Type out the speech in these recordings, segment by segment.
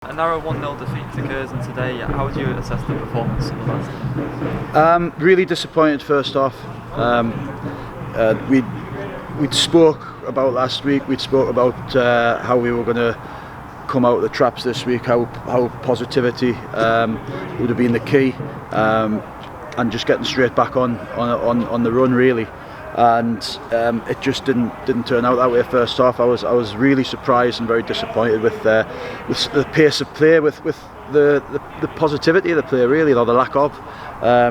A narrow 1-0 defeat to Curzon today. How would you assess the performance of the lads? Really disappointed first off. We'd spoke about last week. We'd spoke about how we were going to come out of the traps this week. How positivity would have been the key, and just getting straight back on the run really. And it just didn't turn out that way first half. I was really surprised and very disappointed with the pace of play, with the positivity of the play really, or the lack of. A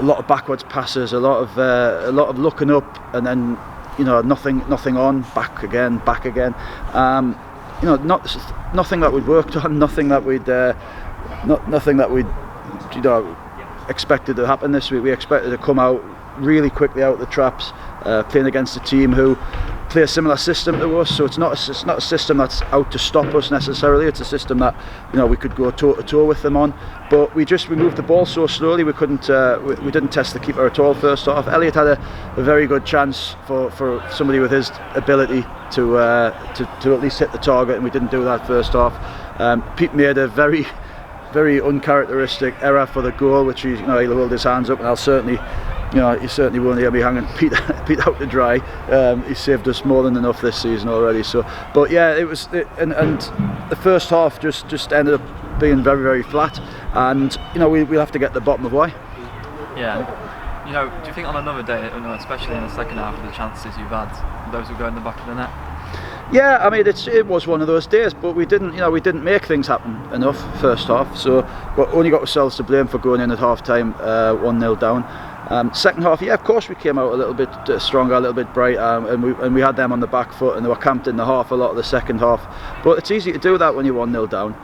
lot of backwards passes, a lot of looking up, and then nothing on, back again. Nothing that we'd worked on, nothing that we'd expected to happen this week. We expected to come out really quickly out of the traps, playing against a team who play a similar system to us. So it's not a system that's out to stop us necessarily. It's a system that we could go toe to toe with them on. But we moved the ball so slowly. We couldn't. We didn't test the keeper at all first half. Elliot had a very good chance for somebody with his ability to at least hit the target, and we didn't do that first half. Pete made a very uncharacteristic error for the goal, which he'll hold his hands up, and I'll certainly. You certainly won't hear me hanging Pete out to dry. He saved us more than enough this season already. So, but yeah, it was, and the first half just ended up being very flat, and we'll have to get to the bottom of why. Yeah, do you think on another day, especially in the second half, of the chances you've had, those will go in the back of the net? Yeah, I mean it was one of those days, but we didn't make things happen enough first half. So we only got ourselves to blame for going in at half time 1-0 down. Second half, yeah, of course we came out a little bit stronger, a little bit bright, and we had them on the back foot, and they were camped in the half a lot of the second half. But it's easy to do that when you're 1-0 down,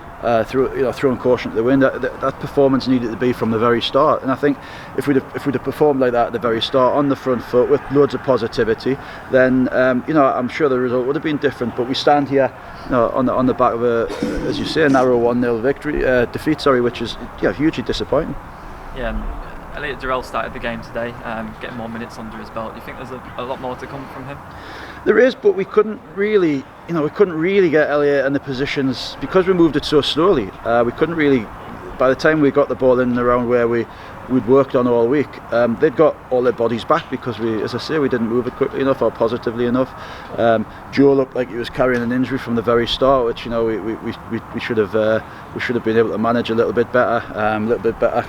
throwing caution to the wind. That performance needed to be from the very start, and I think if we'd have performed like that at the very start, on the front foot with loads of positivity, then I'm sure the result would have been different. But we stand here, on the back of as you say, a narrow 1-0 defeat, which is hugely disappointing. Yeah. Elliot Durrell started the game today, getting more minutes under his belt. Do you think there's a lot more to come from him? There is, but we couldn't really get Elliot in the positions because we moved it so slowly. We couldn't really. By the time we got the ball in and around where we'd worked on all week, they'd got all their bodies back because we didn't move it quickly enough or positively enough. Joe looked like he was carrying an injury from the very start, which we should have been able to manage a little bit better,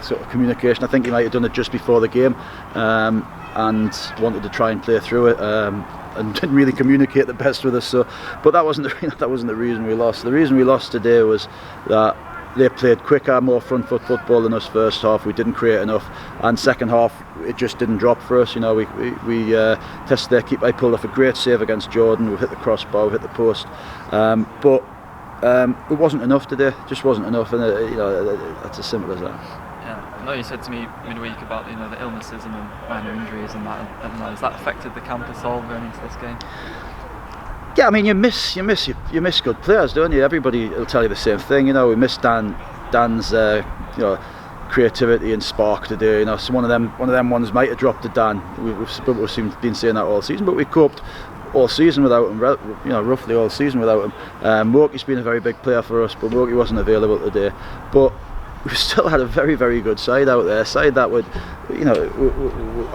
sort of communication. I think he might have done it just before the game, and wanted to try and play through it. And didn't really communicate the best with us. So, but that wasn't the reason we lost. The reason we lost today was that they played quicker, more front foot football than us first half. We didn't create enough, and second half it just didn't drop for us. We tested their keeper. I pulled off a great save against Jordan. We hit the crossbar, we hit the post, but it wasn't enough today. It just wasn't enough, and that's as simple as that. Yeah, I know you said to me midweek about the illnesses and the minor injuries and that. Has that affected the camp at all going into this game? Yeah, I mean you miss good players, don't you? Everybody will tell you the same thing. We miss Dan's creativity and spark today. So one of them ones might have dropped to Dan. We've been saying that all season, but we coped all season without him. Roughly all season without him. Moki's been a very big player for us, but Moki wasn't available today. But we've still had a very good side out there. A side that would,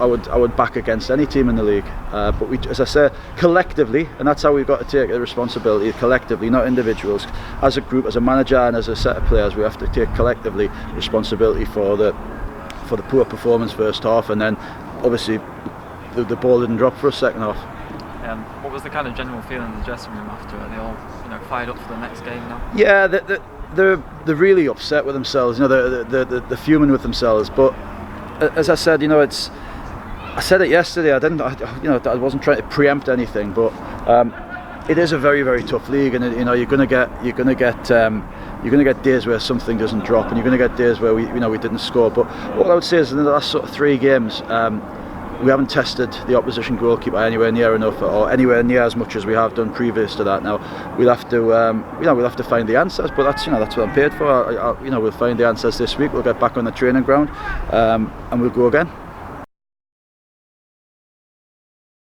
I would back against any team in the league. But we, as I say, collectively, and that's how we've got to take the responsibility. Collectively, not individuals. As a group, as a manager, and as a set of players, we have to take collectively responsibility for the poor performance first half, and then obviously the ball didn't drop for us second half. What was the kind of general feeling in the dressing room after? Are they all fired up for the next game now? Yeah, they're really upset with themselves. They're fuming with themselves. But as I said, I said it yesterday. I wasn't trying to preempt anything, but it is a very tough league, and you're gonna get days where something doesn't drop, and you're gonna get days where we didn't score. But what I would say is, in the last sort of 3 games, we haven't tested the opposition goalkeeper anywhere near enough, or anywhere near as much as we have done previous to that. Now we'll have to find the answers, but that's what I'm paid for. We'll find the answers this week. We'll get back on the training ground, and we'll go again.